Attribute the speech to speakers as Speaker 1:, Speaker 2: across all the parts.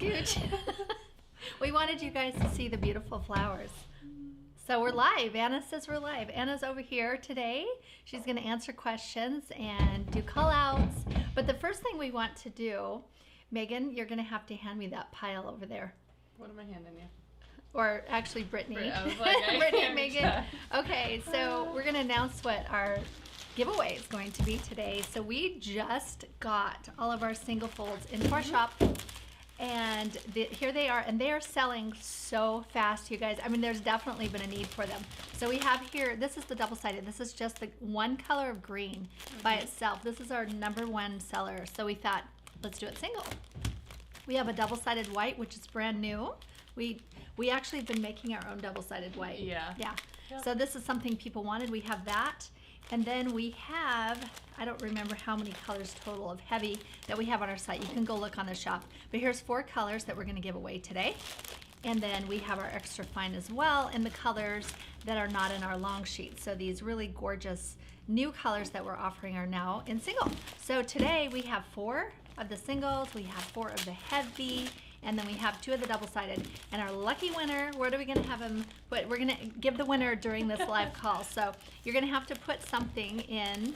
Speaker 1: Scooch. We wanted you guys to see the beautiful flowers. So we're live. Anna says we're live. Anna's over here today. She's going to answer questions and do call outs. But the first thing we want to do, Megan, you're going to have to hand me that pile over there.
Speaker 2: What am I handing you?
Speaker 1: Or actually Brittany.
Speaker 2: I was like,
Speaker 1: Brittany and Megan. Okay, so we're going to announce what our giveaway is going to be today. So we just got all of our single folds into our shop. And here they are, and they are selling so fast, you guys. I mean, there's definitely been a need for them. So we have here, this is the double-sided. This is just the one color of green by itself. This is our #1 seller. So we thought, let's do it single. We have a double-sided white, which is brand new. We actually have been making our own double-sided white.
Speaker 2: Yeah.
Speaker 1: Yeah. Yep. So this is something people wanted. We have that. And then we have, I don't remember how many colors total of heavy that we have on our site. You can go look on the shop. But here's 4 colors that we're going to give away today. And then we have our extra fine as well in the colors that are not in our long sheet. So these really gorgeous new colors that we're offering are now in single. So today we have 4 of the singles, we have 4 of the heavy, and then we have 2 of the double-sided. And our lucky winner, where are we gonna have him put? We're gonna give the winner during this live call. So you're gonna have to put something in.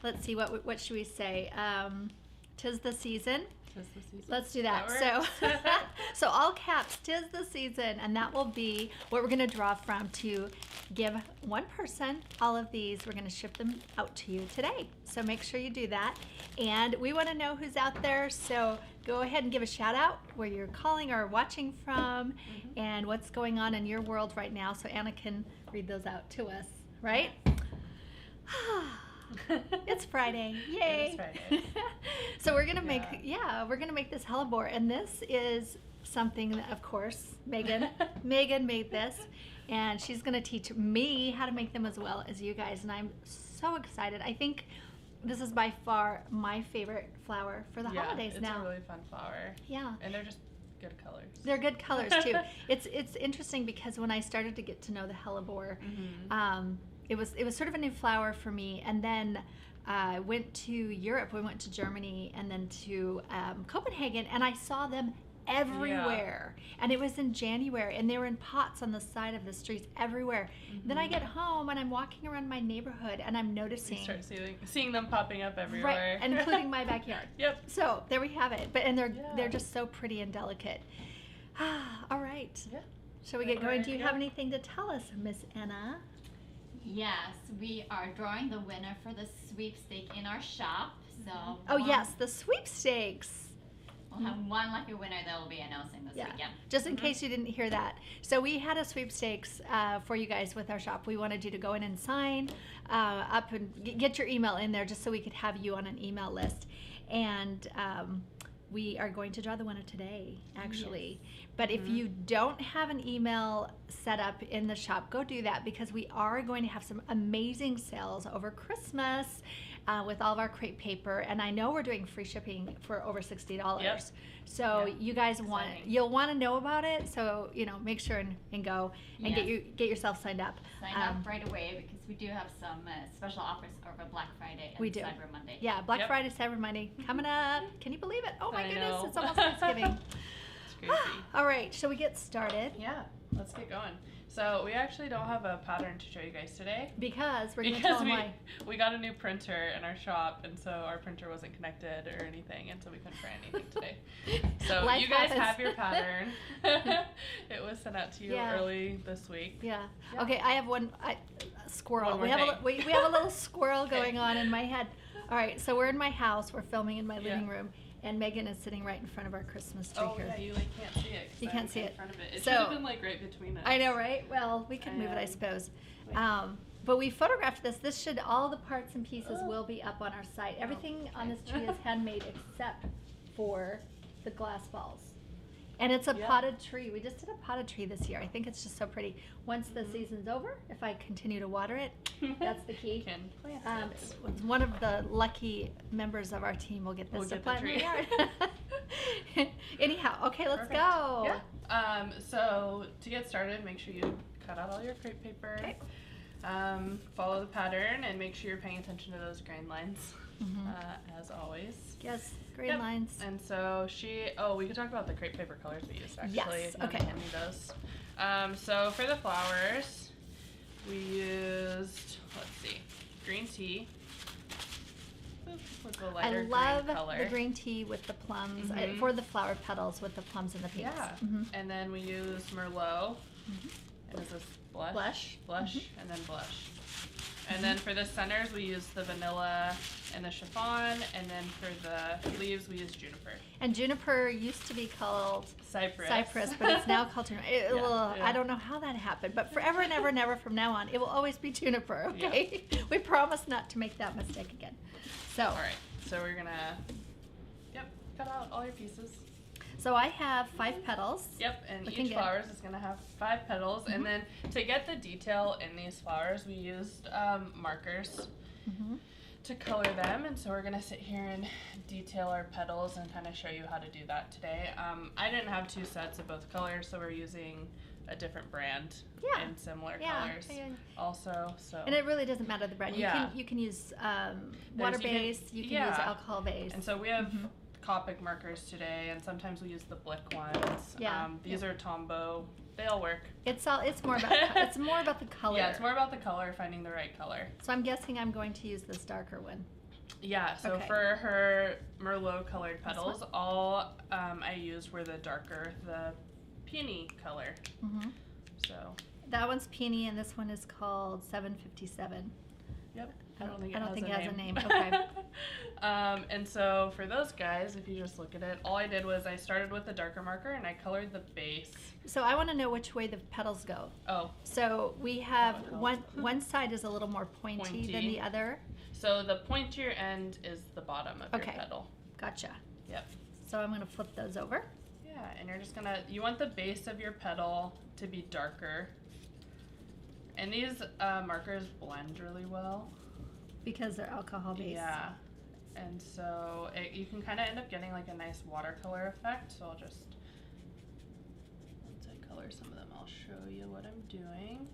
Speaker 1: Let's see, what should we say? 'Tis the season.
Speaker 2: Tis the season.
Speaker 1: Let's do that. So all caps, 'tis the season, and that will be what we're gonna draw from to give one person all of these. We're gonna ship them out to you today. So make sure you do that. And we wanna know who's out there, so go ahead and give a shout out where you're calling or watching from and what's going on in your world right now, so Anna can read those out to us, right? It's Friday. Yay.
Speaker 2: It is Friday.
Speaker 1: So we're gonna make this Hellebore, and this is something that, of course, Megan made this, and she's gonna teach me how to make them as well as you guys, and I'm so excited. I think this is by far my favorite flower for the holidays now.
Speaker 2: It's a really fun flower.
Speaker 1: Yeah.
Speaker 2: And they're just good colors.
Speaker 1: They're good colors too. It's interesting because when I started to get to know the Hellebore, it was sort of a new flower for me, and then I went to Europe. We went to Germany and then to Copenhagen, and I saw them everywhere. And it was in January, and they were in pots on the side of the streets everywhere. Then I get home and I'm walking around my neighborhood and I'm noticing.
Speaker 2: You start seeing them popping up everywhere.
Speaker 1: Right, including my backyard.
Speaker 2: Yep.
Speaker 1: So there we have it. And they're just so pretty and delicate. All right.
Speaker 2: Yeah.
Speaker 1: Shall we get going? Do you have anything to tell us, Miss Anna?
Speaker 3: Yes, we are drawing the winner for the sweepstake in our shop. So
Speaker 1: Yes, the sweepstakes.
Speaker 3: We'll have one lucky winner that will be announcing this weekend.
Speaker 1: Just in case you didn't hear that. So we had a sweepstakes for you guys with our shop. We wanted you to go in and sign up and get your email in there just so we could have you on an email list. And we are going to draw the winner today, actually. Yes. But if you don't have an email set up in the shop, go do that, because we are going to have some amazing sales over Christmas with all of our crepe paper. And I know we're doing free shipping for over $60.
Speaker 2: Yep.
Speaker 1: So you guys you'll want to know about it. So, make sure and go and get yourself signed up.
Speaker 3: Sign up right away, because we do have some special offers over Black Friday and Cyber Monday.
Speaker 1: Yeah, Black Friday, Cyber Monday coming up. Can you believe it? Oh my goodness,
Speaker 2: know.
Speaker 1: it's almost Thanksgiving.
Speaker 2: It's crazy.
Speaker 1: All right, shall we get started?
Speaker 2: Yeah, let's get going. So we actually don't have a pattern to show you guys today.
Speaker 1: Because we're going to tell them why.
Speaker 2: We got a new printer in our shop, and so our printer wasn't connected or anything, and so we couldn't print anything today. So
Speaker 1: Life
Speaker 2: you guys
Speaker 1: happens.
Speaker 2: have your pattern. It was sent out to you early this week.
Speaker 1: Yeah. Okay, I have one squirrel.
Speaker 2: One
Speaker 1: We
Speaker 2: more
Speaker 1: have a little squirrel going on in my head. All right, so we're in my house. We're filming in my living room. And Megan is sitting right in front of our Christmas tree here.
Speaker 2: Oh, yeah, you can't see it.
Speaker 1: You can't see it.
Speaker 2: In front of it. It should have been right between us.
Speaker 1: I know, right? Well, we can move it, I suppose. But we photographed this. All the parts and pieces will be up on our site. Everything on this tree is handmade except for the glass balls. And it's a potted tree. We just did a potted tree this year. I think it's just so pretty. Once the season's over, if I continue to water it, that's the key. One of the lucky members of our team will get this to plant in the yard. Anyhow, okay, let's go.
Speaker 2: Yeah. So to get started, make sure you cut out all your crepe paper. Okay. Follow the pattern and make sure you're paying attention to those grain lines. as always.
Speaker 1: Yes, grade
Speaker 2: Yep.
Speaker 1: lines.
Speaker 2: And so we could talk about the crepe paper colors we used actually.
Speaker 1: Yes,
Speaker 2: if you
Speaker 1: okay.
Speaker 2: want to hand me those. So for the flowers, we used, let's see, green tea. With the
Speaker 1: I
Speaker 2: lighter
Speaker 1: love
Speaker 2: green color.
Speaker 1: the green tea with the plums
Speaker 2: Mhm.
Speaker 1: for the flower petals with the plums and the pinks.
Speaker 2: Yeah.
Speaker 1: Mhm.
Speaker 2: And then we used Merlot.
Speaker 1: Mhm.
Speaker 2: And is this blush?
Speaker 1: Blush.
Speaker 2: Blush,
Speaker 1: Mhm.
Speaker 2: and then blush. And then for the centers, we used the vanilla and the chiffon. And then for the leaves, we used juniper.
Speaker 1: And juniper used to be called
Speaker 2: Cypress.
Speaker 1: but it's now called juniper.
Speaker 2: Yeah.
Speaker 1: I don't know how that happened, but forever and ever and ever from now on, it will always be juniper, okay? We promise not to make that mistake again. So,
Speaker 2: All right. So we're going to, cut out all your pieces.
Speaker 1: so I have 5 petals.
Speaker 2: Yep, and
Speaker 1: Looking
Speaker 2: each
Speaker 1: good.
Speaker 2: flowers is going to have 5 petals.
Speaker 1: Mhm.
Speaker 2: And then to get the detail in these flowers, we used markers
Speaker 1: Mhm.
Speaker 2: to color them. And so we're going to sit here and detail our petals and kind of show you how to do that today. I didn't have 2 sets of both colors, so we're using a different brand
Speaker 1: Yeah.
Speaker 2: in similar
Speaker 1: Yeah.
Speaker 2: colors also. So
Speaker 1: And it really doesn't matter the brand.
Speaker 2: Yeah.
Speaker 1: You can use water based, you can use alcohol based.
Speaker 2: And so we have
Speaker 1: Mhm.
Speaker 2: Copic markers today, and sometimes we use the Blick ones.
Speaker 1: Yeah.
Speaker 2: These are Tombow. They all work.
Speaker 1: It's more about the color.
Speaker 2: Yeah, it's more about the color, finding the right color.
Speaker 1: So I'm guessing I'm going to use this darker one.
Speaker 2: Yeah, so
Speaker 1: Okay.
Speaker 2: for her Merlot colored
Speaker 1: This
Speaker 2: petals,
Speaker 1: one?
Speaker 2: all I used were the peony color.
Speaker 1: Mhm.
Speaker 2: So,
Speaker 1: That one's peony, and this one is called 757.
Speaker 2: yep.
Speaker 1: I don't think
Speaker 2: it
Speaker 1: it has a name. Okay.
Speaker 2: And so for those guys, if you just look at it, all I did was I started with the darker marker and I colored the base.
Speaker 1: So I want to know which way the petals go.
Speaker 2: Oh,
Speaker 1: So we have
Speaker 2: That would help.
Speaker 1: one side is a little more pointy than the other.
Speaker 2: so the pointier end is the bottom of
Speaker 1: Okay.
Speaker 2: your petal.
Speaker 1: Gotcha.
Speaker 2: Yep.
Speaker 1: So I'm going to flip those over.
Speaker 2: Yeah, and you're just gonna, you want the base of your petal to be darker. And these markers blend really well.
Speaker 1: Because they're alcohol based.
Speaker 2: Yeah. And so you can kind of end up getting like a nice watercolor effect. So I'll just, once I color some of them, I'll show you what I'm doing.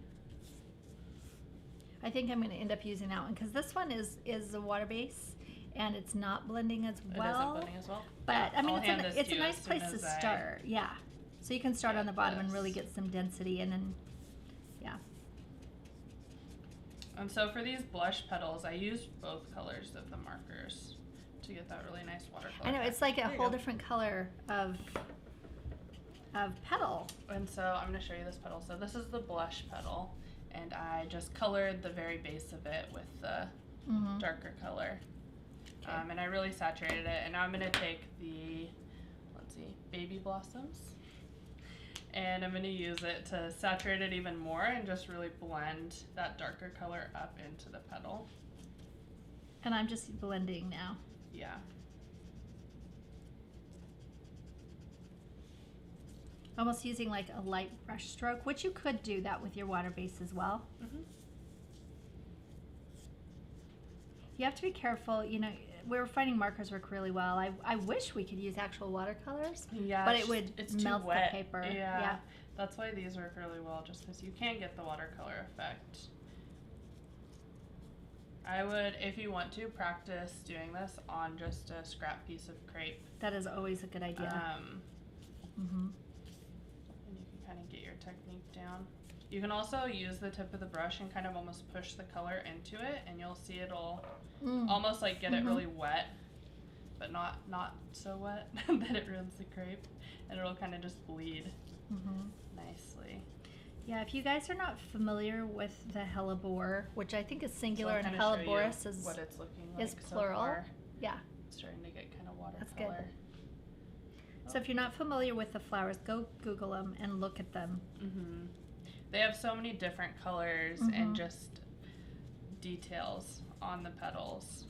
Speaker 1: I think I'm going to end up using that one because this one is a water base and it's not blending as
Speaker 2: It
Speaker 1: well.
Speaker 2: isn't blending as well.
Speaker 1: But I mean,
Speaker 2: I'll hand this
Speaker 1: it's
Speaker 2: to
Speaker 1: a
Speaker 2: you
Speaker 1: nice
Speaker 2: as soon
Speaker 1: place to
Speaker 2: as I
Speaker 1: start. Yeah. So you can start on the
Speaker 2: get
Speaker 1: bottom and really
Speaker 2: this.
Speaker 1: get some density and then, yeah.
Speaker 2: And so for these blush petals, I used both colors of the markers to get that really nice watercolor.
Speaker 1: I know, it's like a
Speaker 2: There you
Speaker 1: whole
Speaker 2: go.
Speaker 1: different color of petal.
Speaker 2: And so I'm going to show you this petal. So this is the blush petal, and I just colored the very base of it with the
Speaker 1: Mm-hmm.
Speaker 2: darker color.
Speaker 1: Okay.
Speaker 2: And I really saturated it. And now I'm going to take the, let's see, baby blossoms, and I'm going to use it to saturate it even more and just really blend that darker color up into the petal.
Speaker 1: And I'm just blending now.
Speaker 2: Yeah.
Speaker 1: Almost using like a light brush stroke, which you could do that with your water base as well.
Speaker 2: Mm-hmm.
Speaker 1: You have to be careful, you know, we're finding markers work really well. I wish we could use actual watercolors,
Speaker 2: Yeah,
Speaker 1: but it would
Speaker 2: it's too
Speaker 1: melt
Speaker 2: wet.
Speaker 1: the paper.
Speaker 2: Yeah. That's why these work really well, just because you can get the watercolor effect. I would, if you want to, practice doing this on just a scrap piece of crepe.
Speaker 1: That is always a good idea. Mm-hmm.
Speaker 2: And you can kind of get your technique down. You can also use the tip of the brush and kind of almost push the color into it, and you'll see it'll almost like get it really wet, but not so wet that it ruins the crepe, and it'll kind of just bleed nicely.
Speaker 1: Yeah, if you guys are not familiar with the Hellebore, which I think is singular,
Speaker 2: So I'll
Speaker 1: and
Speaker 2: kinda show you
Speaker 1: Helleborus is
Speaker 2: what it's looking like
Speaker 1: is
Speaker 2: so
Speaker 1: plural.
Speaker 2: far.
Speaker 1: Yeah.
Speaker 2: It's starting to get kind of
Speaker 1: That's good.
Speaker 2: watercolor.
Speaker 1: So if you're not familiar with the flowers, go Google them and look at them.
Speaker 2: Mm-hmm. They have so many different colors and just details on the petals,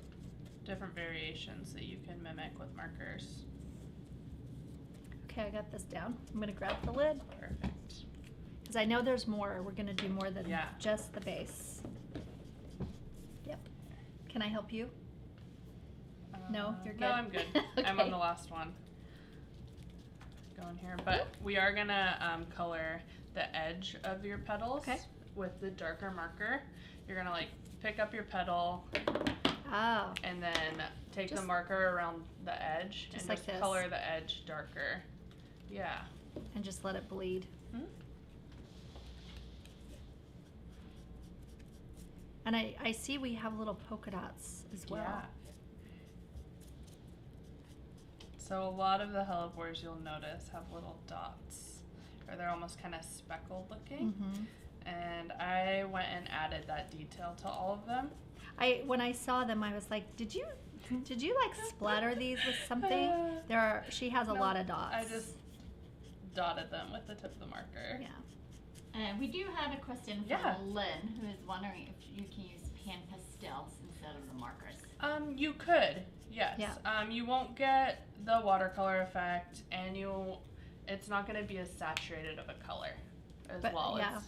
Speaker 2: different variations that you can mimic with markers.
Speaker 1: Okay, I got this down. I'm gonna grab the lid
Speaker 2: Perfect.
Speaker 1: because I know there's more. We're gonna do more than
Speaker 2: Yeah.
Speaker 1: just the base. Yep. Can I help you? No, you're good.
Speaker 2: No, I'm good. I'm on
Speaker 1: Okay.
Speaker 2: the last one. Going here, but we are gonna color the edge of your petals
Speaker 1: Okay.
Speaker 2: with the darker marker. You're gonna like pick up your petal
Speaker 1: Oh.
Speaker 2: And then take the
Speaker 1: Just-
Speaker 2: marker around the edge
Speaker 1: just
Speaker 2: and
Speaker 1: like
Speaker 2: just
Speaker 1: this.
Speaker 2: color the edge darker. Yeah.
Speaker 1: And just let it bleed.
Speaker 2: Mhm.
Speaker 1: And I see we have little polka dots as well.
Speaker 2: Yeah. So a lot of the hellebores you'll notice have little dots, or they're almost kind of speckled looking.
Speaker 1: Mm-hmm.
Speaker 2: And I went and added that detail to all of them.
Speaker 1: When I saw them, I was like, did you like splatter these with something? She has a
Speaker 2: No,
Speaker 1: lot of dots.
Speaker 2: I just dotted them with the tip of the marker.
Speaker 1: Yeah.
Speaker 3: And we do have a question from
Speaker 2: Yeah.
Speaker 3: Lynn, who is wondering if you can use pan pastels instead of the markers.
Speaker 2: You could, yes.
Speaker 1: Yeah.
Speaker 2: You won't get the watercolor effect, and it's not going to be as saturated of a color as
Speaker 1: But,
Speaker 2: well.
Speaker 1: yeah.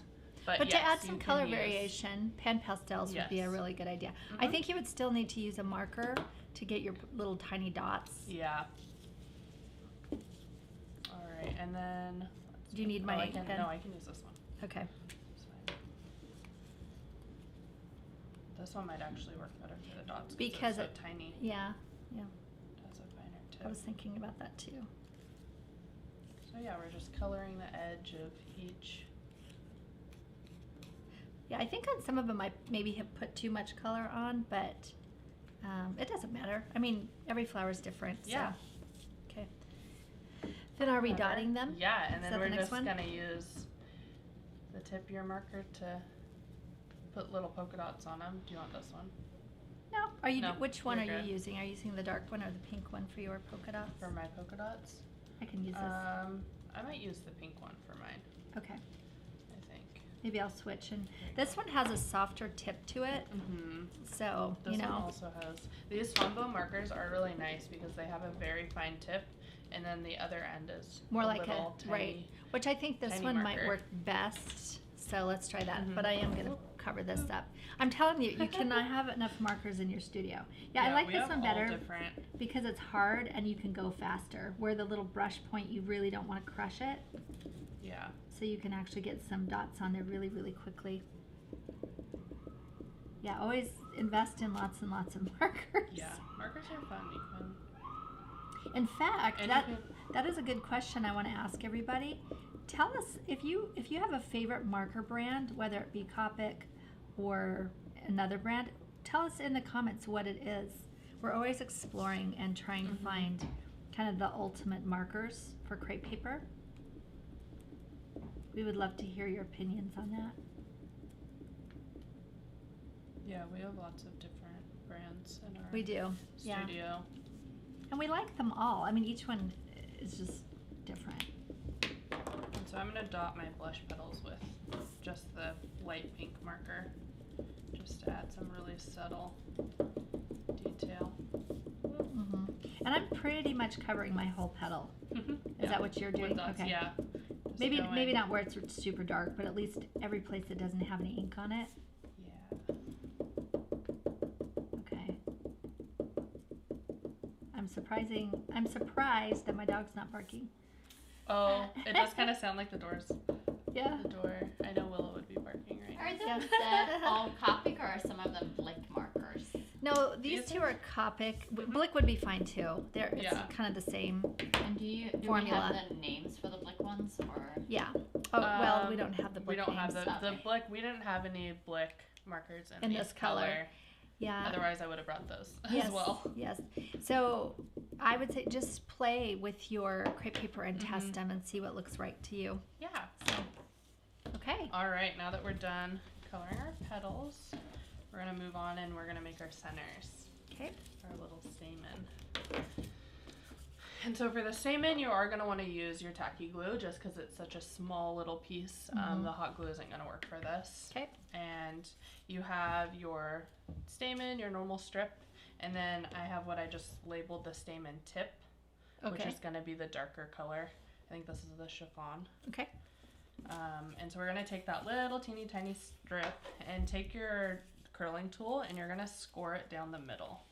Speaker 2: But
Speaker 1: But
Speaker 2: yes,
Speaker 1: to add
Speaker 2: you
Speaker 1: some
Speaker 2: can
Speaker 1: color
Speaker 2: use-
Speaker 1: variation, pan pastels would be a
Speaker 2: Yes.
Speaker 1: really good idea. I
Speaker 2: Mhm.
Speaker 1: think you would still need to use a marker to get your little tiny dots.
Speaker 2: Yeah. All right, and then.
Speaker 1: Do you need my ink pen?
Speaker 2: No, I can use this one.
Speaker 1: Okay.
Speaker 2: It's fine. This one might actually work better for the dots
Speaker 1: Because
Speaker 2: it's so tiny.
Speaker 1: Yeah.
Speaker 2: It has a finer tip.
Speaker 1: I was thinking about that too.
Speaker 2: So yeah, we're just coloring the edge of each.
Speaker 1: Yeah, I think on some of them I maybe have put too much color on, but it doesn't matter. I mean, every flower is different.
Speaker 2: Yeah.
Speaker 1: So. Okay. Then are we
Speaker 2: Whatever.
Speaker 1: dotting them?
Speaker 2: Yeah, and
Speaker 1: Is
Speaker 2: then
Speaker 1: that the
Speaker 2: we're
Speaker 1: next
Speaker 2: just
Speaker 1: one?
Speaker 2: gonna use the tip of your marker to put little polka dots on them. Do you want this one
Speaker 1: No. Are you?
Speaker 2: No,
Speaker 1: Which one are
Speaker 2: you're
Speaker 1: you
Speaker 2: good.
Speaker 1: using? Are you using the dark one or the pink one for your polka dots?
Speaker 2: for my polka dots?
Speaker 1: I can use this.
Speaker 2: I might use the pink one for mine.
Speaker 1: Okay.
Speaker 2: I think.
Speaker 1: Maybe I'll switch. And this one has a softer tip to it,
Speaker 2: Mm-hmm.
Speaker 1: so
Speaker 2: This
Speaker 1: you
Speaker 2: one
Speaker 1: know.
Speaker 2: also has these Tombow markers are really nice because they have a very fine tip, and then the other end is
Speaker 1: More
Speaker 2: a
Speaker 1: like
Speaker 2: little
Speaker 1: a right,
Speaker 2: tiny.
Speaker 1: which I think this
Speaker 2: tiny
Speaker 1: one might
Speaker 2: marker.
Speaker 1: work best. So let's try that.
Speaker 2: Mhm.
Speaker 1: But I am gonna cover this up. I'm telling you, you cannot have enough markers in your studio. Yeah, I like
Speaker 2: we
Speaker 1: this
Speaker 2: have
Speaker 1: one
Speaker 2: all
Speaker 1: better
Speaker 2: different.
Speaker 1: because it's hard and you can go faster. Where the little brush point, you really don't want to crush it,
Speaker 2: Yeah.
Speaker 1: so you can actually get some dots on there really, really quickly. Yeah, always invest in lots and lots of markers.
Speaker 2: Yeah. Markers are fun. You can.
Speaker 1: In fact,
Speaker 2: And
Speaker 1: that
Speaker 2: you
Speaker 1: that is a good question I want to ask everybody. Tell us if you have a favorite marker brand, whether it be Copic or another brand. Tell us in the comments what it is. We're always exploring and trying to
Speaker 2: Mhm.
Speaker 1: find kind of the ultimate markers for crepe paper. We would love to hear your opinions on that.
Speaker 2: Yeah, we have lots of different brands in our
Speaker 1: We do, yeah.
Speaker 2: studio.
Speaker 1: And we like them all. I mean, each one is just different.
Speaker 2: And so I'm gonna dot my blush petals with just the light pink marker, just to add some really subtle detail.
Speaker 1: Hmm. And I'm pretty much covering my whole petal. Is that what you're
Speaker 2: With
Speaker 1: doing?
Speaker 2: dots,
Speaker 1: Okay.
Speaker 2: yeah. Just
Speaker 1: Maybe
Speaker 2: going-
Speaker 1: not where it's super dark, but at least every place that doesn't have any ink on it.
Speaker 2: Yeah.
Speaker 1: Okay. I'm surprised that my dog's not barking.
Speaker 2: Oh, it does kind of sound like the doors.
Speaker 1: Yeah.
Speaker 2: The door. I know Willow would be barking right
Speaker 3: Are
Speaker 2: now.
Speaker 3: those
Speaker 1: Yeah.
Speaker 3: all Copic or are some of them Blick markers?
Speaker 1: No, these
Speaker 2: These
Speaker 1: two
Speaker 2: are-
Speaker 1: are Copic. Blick would be fine too. It's
Speaker 2: Yeah.
Speaker 1: kind of the same.
Speaker 3: And do we
Speaker 1: Formula.
Speaker 3: have the names for the Blick ones or?
Speaker 1: Yeah. Oh, well, we don't have the
Speaker 2: We
Speaker 1: Blick
Speaker 2: don't have
Speaker 1: names.
Speaker 2: the
Speaker 3: Okay.
Speaker 2: Blick. We didn't have any Blick markers in
Speaker 1: this color. Yeah.
Speaker 2: Otherwise, I would have brought those
Speaker 1: Yes,
Speaker 2: as well.
Speaker 1: Yes. So I would say just play with your crepe paper and test them and see what looks right to you.
Speaker 2: Yeah.
Speaker 1: So, okay.
Speaker 2: All right. Now that we're done coloring our petals, we're gonna move on and we're gonna make our centers.
Speaker 1: Okay.
Speaker 2: Our little stamen. And so for the stamen, you are going to want to use your tacky glue just because it's such a small little piece. The hot glue isn't going to work for this.
Speaker 1: Okay.
Speaker 2: And you have your stamen, your normal strip, and then I have what I just labeled the stamen tip, which
Speaker 1: Okay.
Speaker 2: is going to be the darker color. I think this is the chiffon.
Speaker 1: Okay.
Speaker 2: And so we're going to take that little teeny tiny strip and take your curling tool and you're going to score it down the middle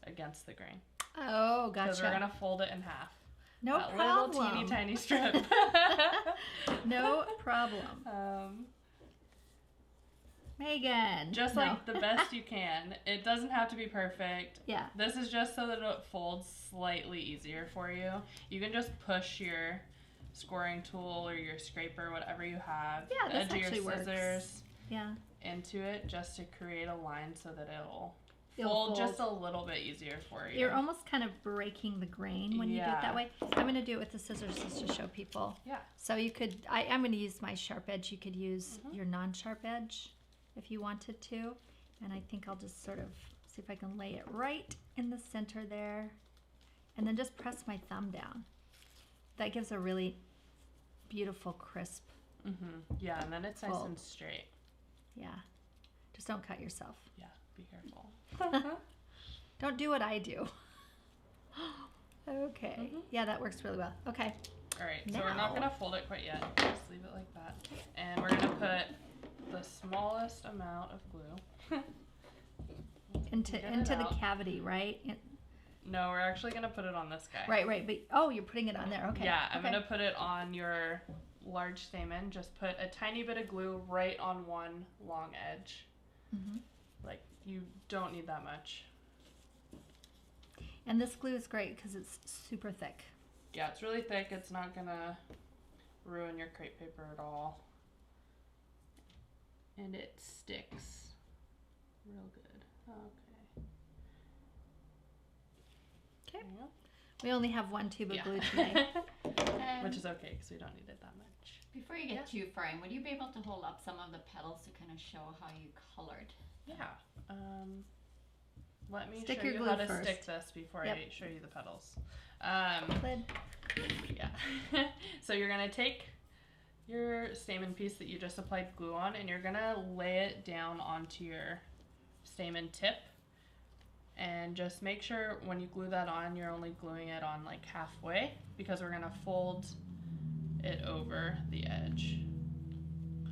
Speaker 2: against the grain.
Speaker 1: Oh,
Speaker 2: Because
Speaker 1: gotcha.
Speaker 2: we're going to fold it in half.
Speaker 1: No
Speaker 2: that
Speaker 1: problem.
Speaker 2: little teeny tiny strip.
Speaker 1: No problem. Megan.
Speaker 2: Just
Speaker 1: No.
Speaker 2: like the best you can. It doesn't have to be perfect.
Speaker 1: Yeah.
Speaker 2: This is just so that it folds slightly easier for you. You can just push your scoring tool or your scraper, whatever you have,
Speaker 1: Yeah,
Speaker 2: the
Speaker 1: this
Speaker 2: edge of
Speaker 1: actually
Speaker 2: your
Speaker 1: works.
Speaker 2: scissors
Speaker 1: Yeah.
Speaker 2: into it just to create a line so that it'll
Speaker 1: It'll
Speaker 2: fold just a
Speaker 1: fold.
Speaker 2: little bit easier for you.
Speaker 1: You're almost kind of breaking the grain when you do it
Speaker 2: Yeah.
Speaker 1: that way. I'm going to do it with the scissors just to show people.
Speaker 2: Yeah.
Speaker 1: So you could, I'm going to use my sharp edge. You could use
Speaker 2: Mhm.
Speaker 1: your non-sharp edge if you wanted to. And I think I'll just sort of see if I can lay it right in the center there. And then just press my thumb down. That gives a really beautiful, crisp,
Speaker 2: Yeah, and then it's nice
Speaker 1: Fold.
Speaker 2: and straight.
Speaker 1: yeah. Just don't cut yourself.
Speaker 2: Yeah, be careful.
Speaker 1: Don't do what I do. Okay.
Speaker 2: Mhm.
Speaker 1: Yeah, that works really well. Okay.
Speaker 2: All right, so we're not
Speaker 1: Now-
Speaker 2: gonna fold it quite yet. Just leave it like that. And we're gonna put the smallest amount of glue
Speaker 1: Into
Speaker 2: Get it
Speaker 1: the
Speaker 2: out.
Speaker 1: cavity, right?
Speaker 2: No, we're actually gonna put it on this guy.
Speaker 1: Right. But oh, you're putting it on there. Okay.
Speaker 2: Yeah, I'm
Speaker 1: okay.
Speaker 2: gonna put it on your large stamen. Just put a tiny bit of glue right on one long edge.
Speaker 1: Mhm.
Speaker 2: Like, you don't need that much.
Speaker 1: And this glue is great because it's super thick.
Speaker 2: Yeah, it's really thick. It's not gonna ruin your crepe paper at all. And it sticks real good. Okay.
Speaker 1: Okay.
Speaker 2: There you go.
Speaker 1: We only have one tube of
Speaker 2: Yeah.
Speaker 1: glue today.
Speaker 2: Which is okay because we don't need it that much.
Speaker 3: Before you get too far in, would you be able to hold up some of the petals to kind of show how you colored?
Speaker 2: Yeah. Let me
Speaker 1: Stick
Speaker 2: show
Speaker 1: your
Speaker 2: you
Speaker 1: glue
Speaker 2: how to
Speaker 1: first.
Speaker 2: stick this before
Speaker 1: Yep.
Speaker 2: I show you the petals.
Speaker 1: Lid.
Speaker 2: Yeah. So you're gonna take your stamen piece that you just applied glue on, and you're gonna lay it down onto your stamen tip. And just make sure when you glue that on, you're only gluing it on like halfway, because we're gonna fold it over the edge.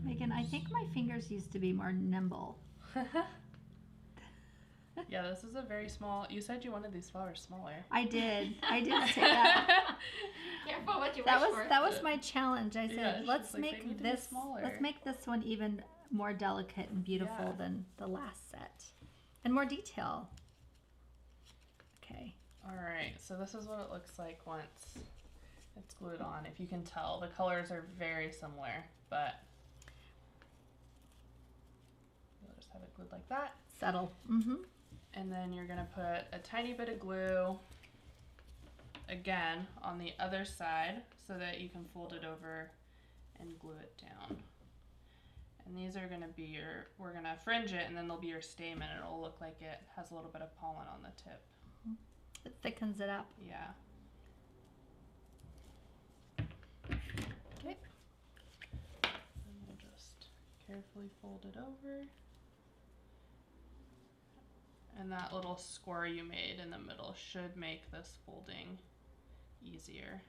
Speaker 1: Megan, I think my fingers used to be more nimble.
Speaker 2: Yeah, this is a very small. You said you wanted these flowers smaller.
Speaker 1: I did say that.
Speaker 3: Careful what you
Speaker 1: That
Speaker 3: wish
Speaker 1: was
Speaker 3: for.
Speaker 1: that was my challenge. I said,
Speaker 2: Yeah, she's
Speaker 1: let's
Speaker 2: like, they need
Speaker 1: make
Speaker 2: to be
Speaker 1: this
Speaker 2: smaller.
Speaker 1: let's make this one even more delicate and beautiful
Speaker 2: Yeah.
Speaker 1: than the last set. And more detail. Okay.
Speaker 2: All right, so this is what it looks like once it's glued on. If you can tell, the colors are very similar, but you'll just have it glued like that.
Speaker 1: Settle. Mm-hmm.
Speaker 2: And then you're gonna put a tiny bit of glue again on the other side so that you can fold it over and glue it down. And these are gonna be we're gonna fringe it, and then they'll be your stamen. It'll look like it has a little bit of pollen on the tip.
Speaker 1: It thickens it up.
Speaker 2: Yeah.
Speaker 1: Okay.
Speaker 2: And we'll just carefully fold it over. And that little score you made in the middle should make this folding easier.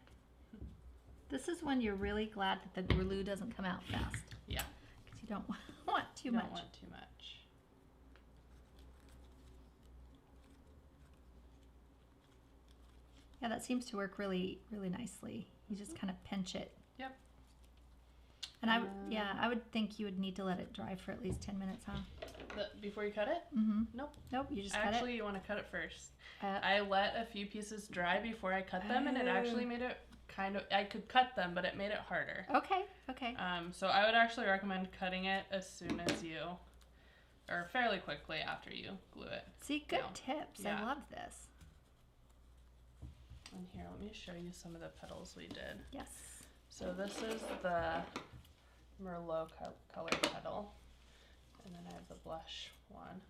Speaker 1: This is when you're really glad that the glue doesn't come out fast.
Speaker 2: Yeah.
Speaker 1: Because you don't want too
Speaker 2: You
Speaker 1: much.
Speaker 2: don't want too much.
Speaker 1: Yeah, that seems to work really, really nicely. You just kind of pinch it.
Speaker 2: Yep.
Speaker 1: And I would think you would need to let it dry for at least 10 minutes, huh?
Speaker 2: Before you cut it?
Speaker 1: Mm-hmm.
Speaker 2: Nope.
Speaker 1: Nope, you just
Speaker 2: Actually,
Speaker 1: cut it.
Speaker 2: you want to cut it first.
Speaker 1: Uh,
Speaker 2: I let a few pieces dry before I cut them, and it actually made it I could cut them, but it made it harder.
Speaker 1: Okay.
Speaker 2: So I would actually recommend cutting it as soon as or fairly quickly after you glue it.
Speaker 1: See, good
Speaker 2: down.
Speaker 1: tips.
Speaker 2: Yeah.
Speaker 1: I love this.
Speaker 2: And here, let me show you some of the petals we did.
Speaker 1: Yes.
Speaker 2: So this is the Merlot colored petal, and then I have the blush one.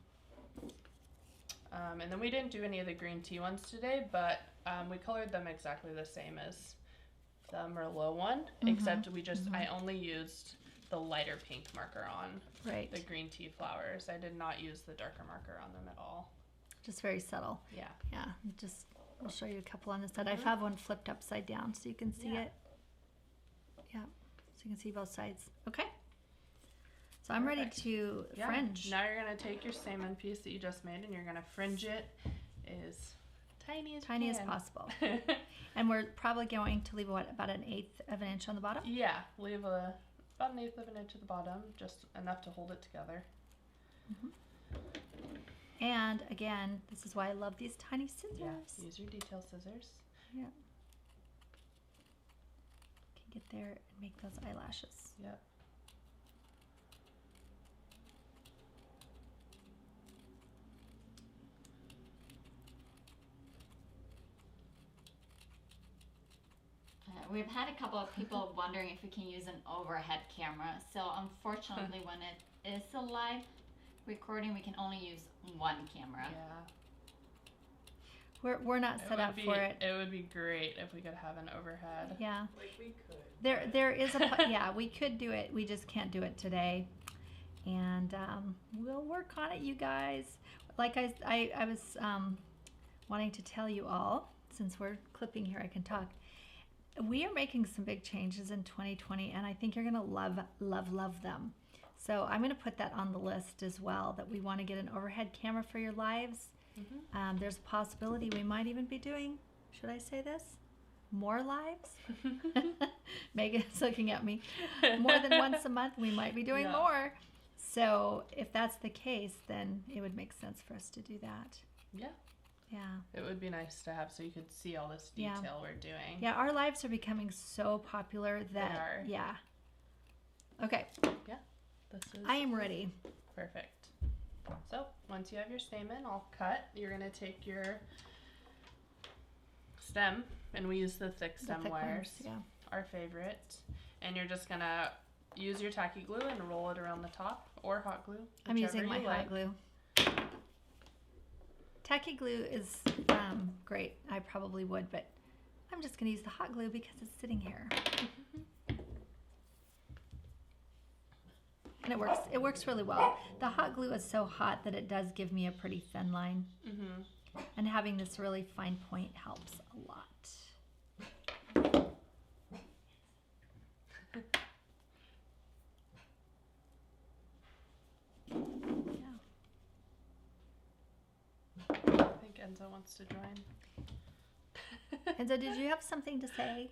Speaker 2: And then we didn't do any of the green tea ones today, but we colored them exactly the same as the Merlot one, except we just I only used the lighter pink marker on
Speaker 1: Right.
Speaker 2: the green tea flowers. I did not use the darker marker on them at all.
Speaker 1: Just very subtle.
Speaker 2: Yeah.
Speaker 1: Yeah. I'll show you a couple on this side. I have one flipped upside down so you can see
Speaker 2: Yeah.
Speaker 1: it. Yeah. So you can see both sides. Okay. So I'm ready
Speaker 2: Perfect.
Speaker 1: to
Speaker 2: Yeah.
Speaker 1: fringe.
Speaker 2: Now you're gonna take your stamen piece that you just made, and you're gonna fringe it as tiny as
Speaker 1: possible. And we're probably going to leave about 1/8 of an inch on the bottom.
Speaker 2: Yeah, leave about 1/8 of an inch at the bottom, just enough to hold it together.
Speaker 1: And again, this is why I love these tiny scissors.
Speaker 2: Yeah, use your detail scissors.
Speaker 1: Yeah. Can get there and make those eyelashes.
Speaker 2: Yep.
Speaker 3: We've had a couple of people wondering if we can use an overhead camera. So unfortunately, when it is a live recording, we can only use one camera.
Speaker 2: Yeah.
Speaker 1: We're not set up for it.
Speaker 2: It would be great if we could have an overhead.
Speaker 1: Yeah.
Speaker 4: Like we could.
Speaker 1: There is a yeah, we could do it. We just can't do it today. And we'll work on it, you guys. Like I was wanting to tell you all, since we're clipping here, I can talk. We are making some big changes in 2020, and I think you're going to love, love, love them. So I'm going to put that on the list as well, that we want to get an overhead camera for your lives. There's a possibility we might even be doing, should I say this? More lives? Megan's looking at me. More than once a month, we might be doing more. So if that's the case, then it would make sense for us to do that.
Speaker 2: Yeah.
Speaker 1: Yeah.
Speaker 2: It would be nice to have so you could see all this detail we're doing.
Speaker 1: Yeah, our lives are becoming so popular that
Speaker 2: They are.
Speaker 1: Yeah. Okay.
Speaker 2: Yeah. This is
Speaker 1: I am ready.
Speaker 2: perfect. So once you have your stamen all cut, you're gonna take your stem, and we use the thick stem
Speaker 1: thick
Speaker 2: wires,
Speaker 1: ones, yeah.
Speaker 2: our favorite. And you're just gonna use your tacky glue and roll it around the top, or hot glue.
Speaker 1: I'm using
Speaker 2: whichever
Speaker 1: my
Speaker 2: you
Speaker 1: hot
Speaker 2: like.
Speaker 1: glue. Tacky glue is great. I probably would, but I'm just going to use the hot glue because it's sitting here. And it works really well. The hot glue is so hot that it does give me a pretty thin line. And having this really fine point helps a lot.
Speaker 2: I think Enzo wants to join.
Speaker 1: And so did you have something to say?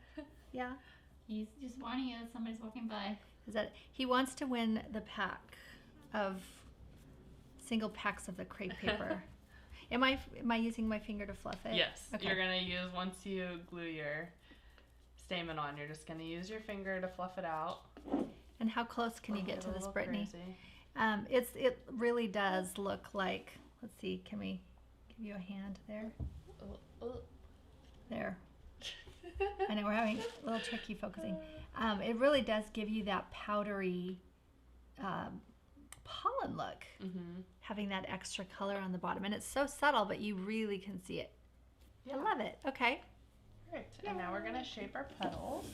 Speaker 1: Yeah?
Speaker 3: He's just warning you that somebody's walking by.
Speaker 1: Is that he wants to win the pack of single packs of the crepe paper. Am I using my finger to fluff it?
Speaker 2: Yes.
Speaker 1: Okay.
Speaker 2: You're gonna use, once you glue your stamen on, you're just gonna use your finger to fluff it out.
Speaker 1: And how close can you get to
Speaker 2: A
Speaker 1: this,
Speaker 2: little
Speaker 1: Brittany?
Speaker 2: crazy.
Speaker 1: It really does look like. Let's see. Can we give you a hand there? There. I know we're having a little tricky focusing. It really does give you that powdery pollen look, having that extra color on the bottom. And it's so subtle, but you really can see it.
Speaker 2: Yeah.
Speaker 1: I love it. Okay.
Speaker 2: Perfect. And now we're going to shape our petals.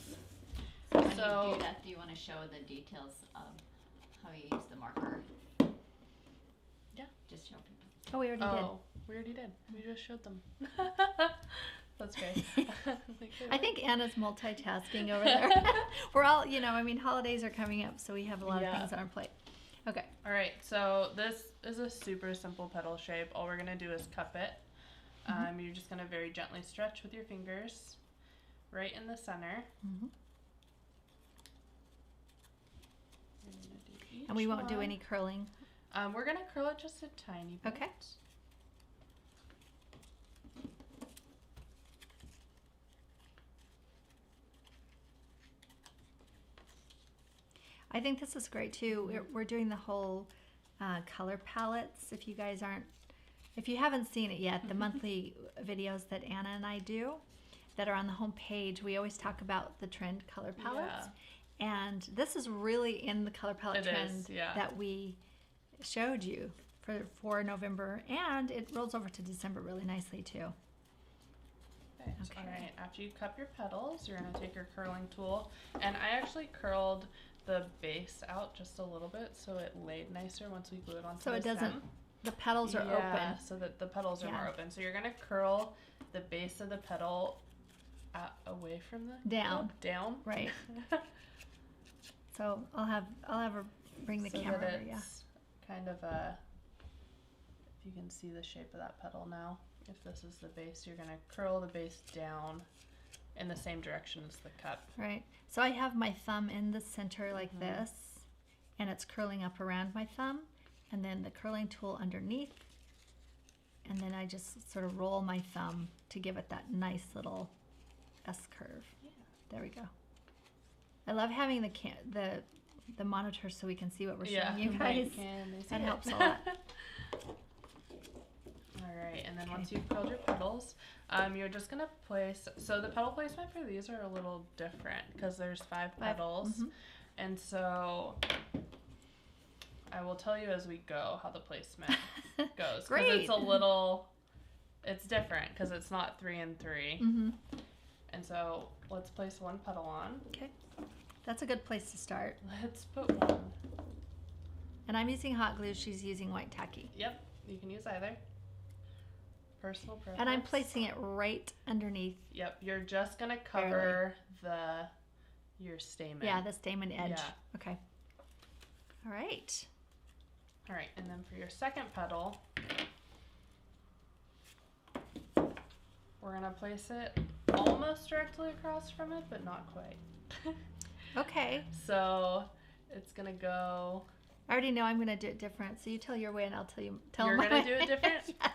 Speaker 3: So when you
Speaker 2: So-
Speaker 3: do that, do you want to show the details of how you use the marker?
Speaker 2: Yeah.
Speaker 3: Just show people.
Speaker 1: Oh, we already did.
Speaker 2: We already did. We just showed them. That's great.
Speaker 1: I think Anna's multitasking over there. We're all, holidays are coming up, so we have a lot of things on our plate. Okay.
Speaker 2: All right, so this is a super simple petal shape. All we're gonna do is cup it. You're just gonna very gently stretch with your fingers right in the center. You're gonna do each
Speaker 1: And we won't do
Speaker 2: one.
Speaker 1: any curling.
Speaker 2: We're gonna curl it just a tiny bit.
Speaker 1: Okay. I think this is great too. We're doing the whole color palettes. If you haven't seen it yet, the monthly videos that Anna and I do that are on the home page, we always talk about the trend color palettes. And this is really in the color palette trend that we showed you for November, and it rolls over to December really nicely too.
Speaker 2: Okay. All right, after you cup your petals, you're gonna take your curling tool, and I actually curled the base out just a little bit so it laid nicer once we glue it onto
Speaker 1: So
Speaker 2: the
Speaker 1: it doesn't,
Speaker 2: stem.
Speaker 1: the petals are open.
Speaker 2: So that the petals are more open. So you're gonna curl the base of the petal away from the
Speaker 1: Down.
Speaker 2: Down.
Speaker 1: Right. So I'll have her bring the
Speaker 2: so
Speaker 1: camera
Speaker 2: that
Speaker 1: over, yeah.
Speaker 2: it's kind of a, if you can see the shape of that petal now, if this is the base, you're gonna curl the base down in the same direction as the cup.
Speaker 1: Right. So I have my thumb in the center like this, and it's curling up around my thumb. and then the curling tool underneath, and then I just sort of roll my thumb to give it that nice little S-curve.
Speaker 2: Yeah.
Speaker 1: There we go. I love having the monitor so we can see what we're showing you guys. That helps a lot.
Speaker 2: Alright, and then once you've curled your petals, you're just going to place, so the petal placement for these are a little different because there's 5 petals.
Speaker 1: Mm-hmm.
Speaker 2: And so I will tell you as we go how the placement goes.
Speaker 1: Great.
Speaker 2: Because it's different because it's not 3 and 3.
Speaker 1: Mm-hmm.
Speaker 2: And so let's place 1 petal on.
Speaker 1: Okay. That's a good place to start.
Speaker 2: Let's put 1.
Speaker 1: And I'm using hot glue. She's using white tacky.
Speaker 2: Yep, you can use either. Personal preference.
Speaker 1: And I'm placing it right underneath.
Speaker 2: Yep, you're just going to cover your stamen.
Speaker 1: Yeah, the stamen edge.
Speaker 2: Yeah.
Speaker 1: Okay. All right.
Speaker 2: All right, and then for your second petal, we're going to place it almost directly across from it, but not quite.
Speaker 1: Okay.
Speaker 2: So it's going to go...
Speaker 1: I already know I'm going to do it different. So you tell your way and I'll tell
Speaker 2: You're
Speaker 1: my
Speaker 2: going to do it different?
Speaker 1: Yes.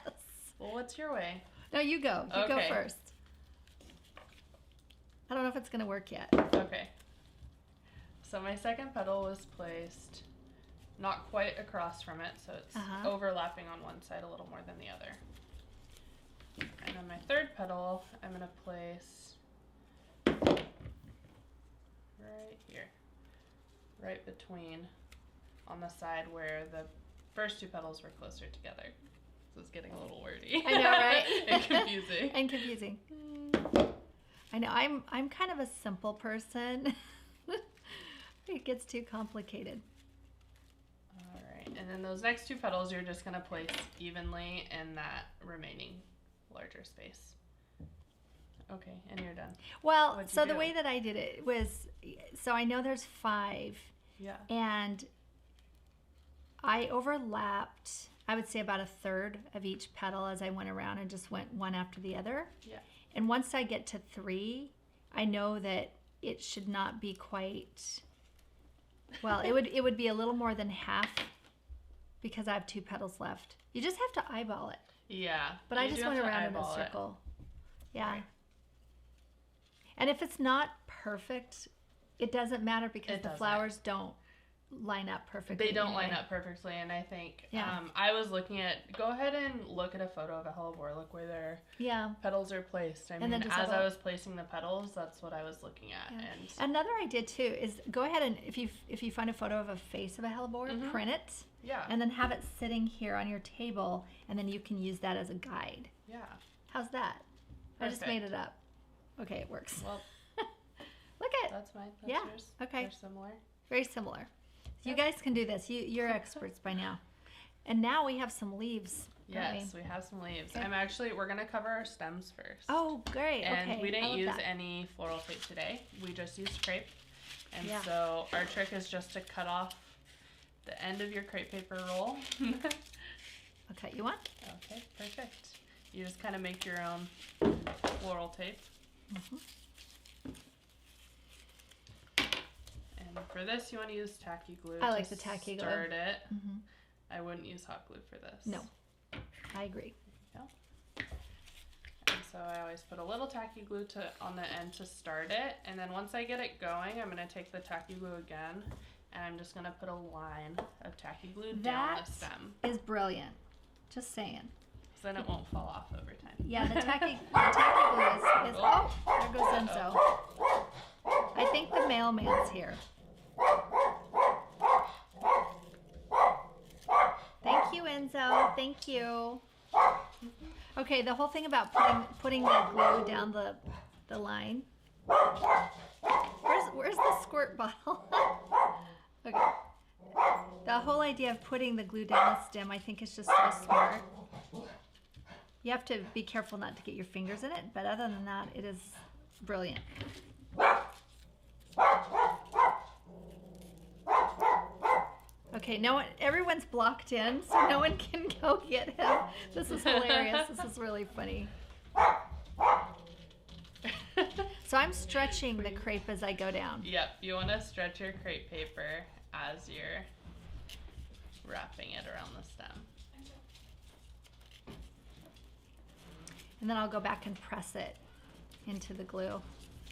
Speaker 2: Well, what's your way?
Speaker 1: No, you go. You go
Speaker 2: Okay.
Speaker 1: first. I don't know if it's going to work yet.
Speaker 2: Okay. So my second petal was placed not quite across from it, so it's overlapping on one side a little more than the other. And then my third petal, I'm going to place right here, right between, on the side where the first 2 petals were closer together. So it's getting a little wordy.
Speaker 1: I know, right?
Speaker 2: And confusing.
Speaker 1: And confusing. I know. I'm kind of a simple person. It gets too complicated.
Speaker 2: All right, and then those next 2 petals you're just going to place evenly in that remaining larger space. Okay, and you're done.
Speaker 1: Well,
Speaker 2: What'd you
Speaker 1: so the
Speaker 2: do?
Speaker 1: way that I did it was, so I know there's 5,
Speaker 2: Yeah.
Speaker 1: and I overlapped, I would say about a third of each petal as I went around and just went one after the other.
Speaker 2: Yeah.
Speaker 1: And once I get to 3, I know that it should not be quite, well, it would be a little more than half because I have 2 petals left. You just have to eyeball it.
Speaker 2: Yeah.
Speaker 1: But I
Speaker 2: you
Speaker 1: just
Speaker 2: do
Speaker 1: went
Speaker 2: have to
Speaker 1: around in a
Speaker 2: eyeball it.
Speaker 1: circle. Yeah.
Speaker 2: Right.
Speaker 1: And if it's not perfect, it doesn't matter because
Speaker 2: It
Speaker 1: the
Speaker 2: doesn't.
Speaker 1: flowers don't line up perfectly.
Speaker 2: They don't
Speaker 1: anyway.
Speaker 2: line up perfectly, and I think
Speaker 1: Yeah.
Speaker 2: I was looking at, go ahead and look at a photo of a hellebore, look where their
Speaker 1: Yeah.
Speaker 2: petals are placed. I
Speaker 1: And then
Speaker 2: mean,
Speaker 1: just
Speaker 2: as
Speaker 1: have
Speaker 2: I
Speaker 1: a-
Speaker 2: was placing the petals, that's what I was looking at.
Speaker 1: Yeah.
Speaker 2: And
Speaker 1: Another idea too is go ahead and if you find a photo of a face of a hellebore,
Speaker 2: Mhm.
Speaker 1: print it
Speaker 2: yeah.
Speaker 1: and then have it sitting here on your table, and then you can use that as a guide.
Speaker 2: Yeah.
Speaker 1: How's that? I just made
Speaker 2: Perfect.
Speaker 1: it up. Okay, it works.
Speaker 2: Well,
Speaker 1: Look at
Speaker 2: that's mine. That's
Speaker 1: Yeah,
Speaker 2: yours.
Speaker 1: okay.
Speaker 2: They're similar.
Speaker 1: very similar. So you
Speaker 2: Yep.
Speaker 1: guys can do this. You're experts by now. And now we have some leaves. don't
Speaker 2: Yes, we have some leaves.
Speaker 1: Okay.
Speaker 2: We're going to cover our stems first.
Speaker 1: Oh, great.
Speaker 2: And
Speaker 1: okay.
Speaker 2: we
Speaker 1: I
Speaker 2: didn't
Speaker 1: love
Speaker 2: use
Speaker 1: that.
Speaker 2: any floral tape today. We just used crepe. And
Speaker 1: Yeah.
Speaker 2: so our trick is just to cut off the end of your crepe paper roll.
Speaker 1: I'll cut you one.
Speaker 2: Okay, perfect. You just kind of make your own floral tape.
Speaker 1: Mhm.
Speaker 2: And for this, you want to use tacky glue.
Speaker 1: I like
Speaker 2: to
Speaker 1: the tacky glue.
Speaker 2: Start it.
Speaker 1: Mhm.
Speaker 2: I wouldn't use hot glue for this.
Speaker 1: No. I agree.
Speaker 2: And so I always put a little tacky glue on the end to start it. And then once I get it going, I'm going to take the tacky glue again. And I'm just going to put a line of tacky glue down
Speaker 1: That
Speaker 2: the stem.
Speaker 1: is brilliant. Just saying.
Speaker 2: So then it won't fall off over time.
Speaker 1: Yeah, the tacky glue is oh, there goes Enzo. I think the mailman's here. Thank you, Enzo. Thank you. Okay, the whole thing about putting the glue down the line. Where's the squirt bottle? Okay. The whole idea of putting the glue down the stem, I think, is just so smart. You have to be careful not to get your fingers in it, but other than that, it is brilliant. Okay, everyone's blocked in, so no one can go get him. This is hilarious. This is really funny. So I'm stretching the crepe as I go down.
Speaker 2: Yep, you want to stretch your crepe paper as you're wrapping it around the stem.
Speaker 1: And then I'll go back and press it into the glue.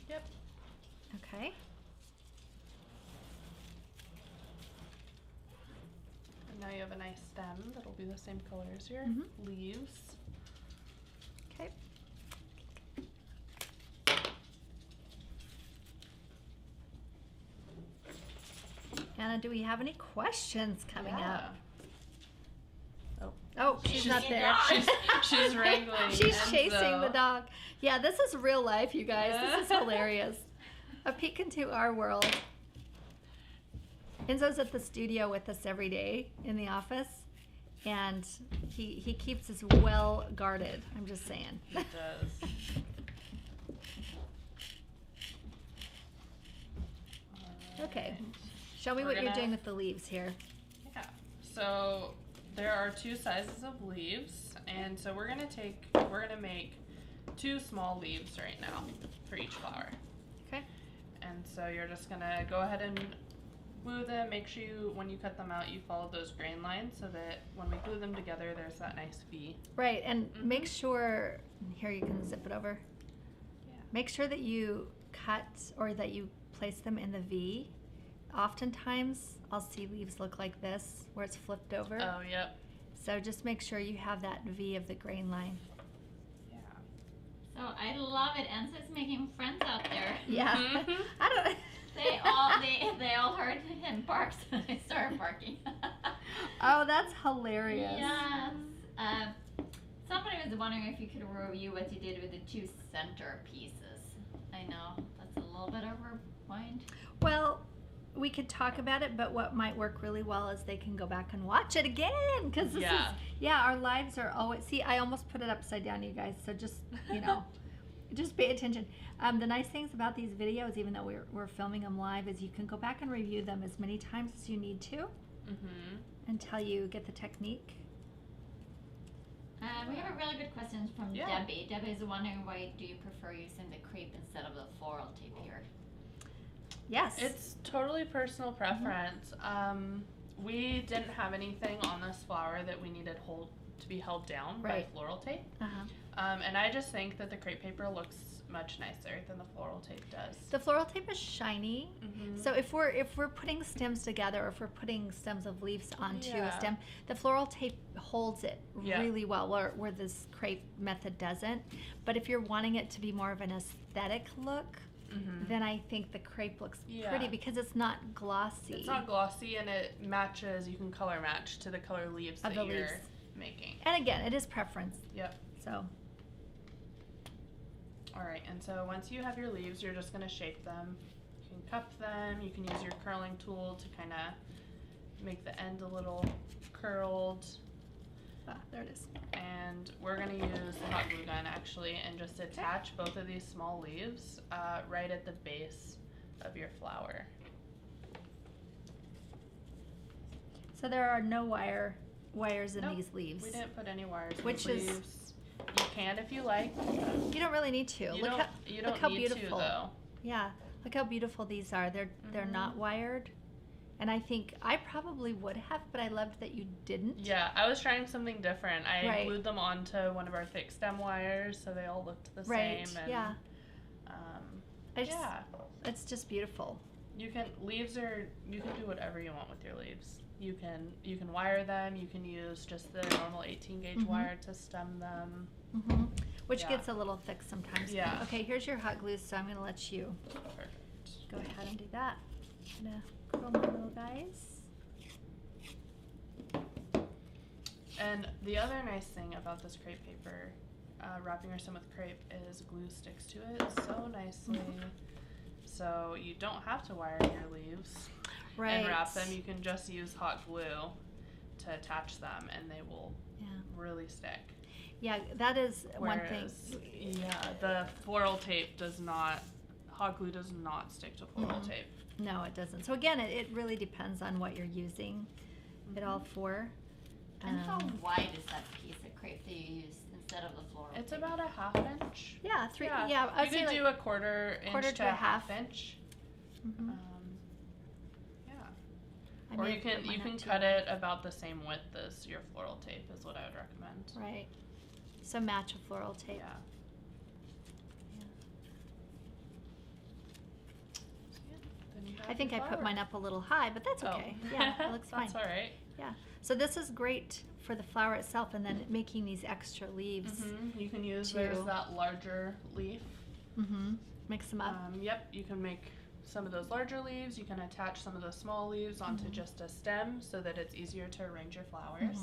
Speaker 2: Yep.
Speaker 1: Okay.
Speaker 2: And now you have a nice stem that'll be the same color as your leaves.
Speaker 1: Okay. Anna, do we have any questions coming up? Oh, she's not there.
Speaker 2: She's wrangling.
Speaker 1: She's
Speaker 2: Enzo.
Speaker 1: chasing the dog. Yeah, this is real life, you guys. This is hilarious. A peek into our world. Enzo's at the studio with us every day in the office, and he keeps us well guarded. I'm just saying.
Speaker 2: He does.
Speaker 1: Okay. Show me
Speaker 2: We're
Speaker 1: what you're doing with the leaves here.
Speaker 2: Yeah. So there are 2 sizes of leaves, and so we're gonna make 2 small leaves right now for each flower.
Speaker 1: Okay.
Speaker 2: And so you're just gonna go ahead and glue them. Make sure when you cut them out, you follow those grain lines so that when we glue them together, there's that nice V.
Speaker 1: Right, and make sure, here you can zip it over.
Speaker 2: Yeah.
Speaker 1: Make sure that you cut or that you place them in the V. Oftentimes, I'll see leaves look like this, where it's flipped over.
Speaker 2: Oh, yep.
Speaker 1: So just make sure you have that V of the grain line.
Speaker 2: Yeah.
Speaker 3: So I love it. Enzo's making friends out there.
Speaker 1: Yeah. I don't.
Speaker 3: They all heard him bark, so they started barking.
Speaker 1: Oh, that's hilarious.
Speaker 3: Yes. Somebody was wondering if you could review what you did with the 2 center pieces. I know that's a little bit over point.
Speaker 1: Well, we could talk about it, but what might work really well is they can go back and watch it again, because this is, our lives are always, see, I almost put it upside down, you guys, so just, just pay attention. The nice things about these videos, even though we're filming them live, is you can go back and review them as many times as you need to until you get the technique.
Speaker 3: We have a really good question from Debbie. Debbie is wondering, why do you prefer using the crepe instead of the floral tape here?
Speaker 1: Yes.
Speaker 2: It's totally personal preference. We didn't have anything on this flower that we needed to be held down by floral tape. And I just think that the crepe paper looks much nicer than the floral tape does.
Speaker 1: The floral tape is shiny. So if we're putting stems together, or if we're putting stems of leaves onto a stem, the floral tape holds it really well, where this crepe method doesn't. But if you're wanting it to be more of an aesthetic look, then I think the crepe looks pretty, because it's not glossy. It's
Speaker 2: not glossy, and it matches, you can color match to the color leaves that you're making.
Speaker 1: And again, it is preference.
Speaker 2: Yep.
Speaker 1: So.
Speaker 2: Alright, and so once you have your leaves, you're just going to shape them. You can cup them, you can use your curling tool to kind of make the end a little curled.
Speaker 1: Ah, there it is.
Speaker 2: And we're going to use the hot glue gun actually, and just attach both of these small leaves right at the base of your flower.
Speaker 1: So there are no wires in these leaves.
Speaker 2: We didn't put any wires in
Speaker 1: Which
Speaker 2: these
Speaker 1: is,
Speaker 2: leaves. You can if you like.
Speaker 1: You don't really need to.
Speaker 2: You
Speaker 1: Look how
Speaker 2: need
Speaker 1: beautiful.
Speaker 2: to, though.
Speaker 1: Yeah, look how beautiful these are. They're not wired. And I think I probably would have, but I loved that you didn't.
Speaker 2: Yeah, I was trying something different. I glued them onto one of our thick stem wires, so they all looked the same. And,
Speaker 1: yeah. It's just beautiful.
Speaker 2: You can do whatever you want with your leaves. You can wire them. You can use just the normal 18 gauge wire to stem them.
Speaker 1: Which gets a little thick sometimes.
Speaker 2: Yeah.
Speaker 1: Okay, here's your hot glue, so I'm gonna let you go ahead and do that. I'm gonna curl my little guys.
Speaker 2: And the other nice thing about this crepe paper, wrapping your stem with crepe, is glue sticks to it so nicely. So you don't have to wire your leaves and wrap them. You can just use hot glue to attach them, and they will really stick.
Speaker 1: Yeah, that is one thing.
Speaker 2: Yeah, the floral tape hot glue does not stick to floral tape.
Speaker 1: No, it doesn't. So again, it really depends on what you're using it all for.
Speaker 3: And how wide is that piece of crepe that you used instead of the floral
Speaker 2: It's
Speaker 3: tape?
Speaker 2: about a half inch.
Speaker 1: Yeah,
Speaker 2: you could do a quarter inch to a half inch.
Speaker 1: I
Speaker 2: Or
Speaker 1: may
Speaker 2: you
Speaker 1: have
Speaker 2: can
Speaker 1: put mine up too
Speaker 2: cut
Speaker 1: high.
Speaker 2: it about the same width as your floral tape is what I would recommend.
Speaker 1: Right. So match a floral tape.
Speaker 2: Yeah. Then you have
Speaker 1: I think
Speaker 2: your
Speaker 1: I put
Speaker 2: flower.
Speaker 1: mine up a little high, but that's okay.
Speaker 2: Oh.
Speaker 1: Yeah, it looks fine.
Speaker 2: That's all right.
Speaker 1: Yeah. So this is great for the flower itself, and then making these extra leaves.
Speaker 2: You can use,
Speaker 1: too.
Speaker 2: there's that larger leaf.
Speaker 1: Mix them up.
Speaker 2: Yep, you can make some of those larger leaves. You can attach some of the small leaves onto just a stem so that it's easier to arrange your flowers.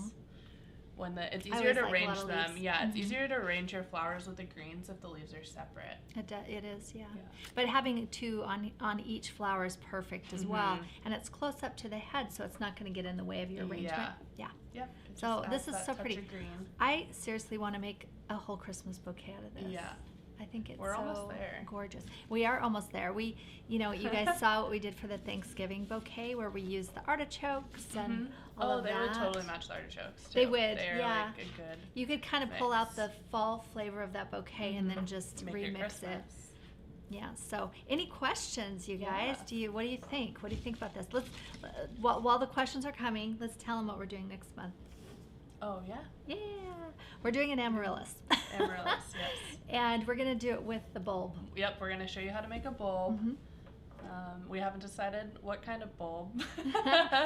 Speaker 2: It's
Speaker 1: I
Speaker 2: easier
Speaker 1: always
Speaker 2: to
Speaker 1: like a
Speaker 2: arrange
Speaker 1: lot of
Speaker 2: them.
Speaker 1: leaves.
Speaker 2: Yeah, it's easier to arrange your flowers with the greens if the leaves are separate.
Speaker 1: It is, yeah.
Speaker 2: Yeah.
Speaker 1: But having two on each flower is perfect as well, and it's close up to the head, so it's not going to get in the way of your arrangement. Yeah.
Speaker 2: Yep. it
Speaker 1: So
Speaker 2: just
Speaker 1: this
Speaker 2: adds
Speaker 1: is
Speaker 2: that
Speaker 1: so
Speaker 2: touch
Speaker 1: pretty.
Speaker 2: of green.
Speaker 1: I seriously want to make a whole Christmas bouquet out of this.
Speaker 2: Yeah.
Speaker 1: I think it's
Speaker 2: We're
Speaker 1: so
Speaker 2: almost there.
Speaker 1: gorgeous. We are almost there. You guys saw what we did for the Thanksgiving bouquet where we used the artichokes and all of
Speaker 2: they
Speaker 1: that.
Speaker 2: would totally match the artichokes too.
Speaker 1: They would,
Speaker 2: They're
Speaker 1: yeah.
Speaker 2: like a good
Speaker 1: You could kind of pull out
Speaker 2: mix.
Speaker 1: the fall flavor of that bouquet and then just
Speaker 2: Make
Speaker 1: remix it.
Speaker 2: Christmas.
Speaker 1: Yeah. So, any questions, you guys?
Speaker 2: Yeah.
Speaker 1: What do you think? What do you think about this? Let's while the questions are coming, let's tell them what we're doing next month.
Speaker 2: Oh yeah.
Speaker 1: Yeah, we're doing an amaryllis.
Speaker 2: Amaryllis, yes.
Speaker 1: And we're gonna do it with the bulb.
Speaker 2: Yep, we're gonna show you how to make a bulb. We haven't decided what kind of bulb.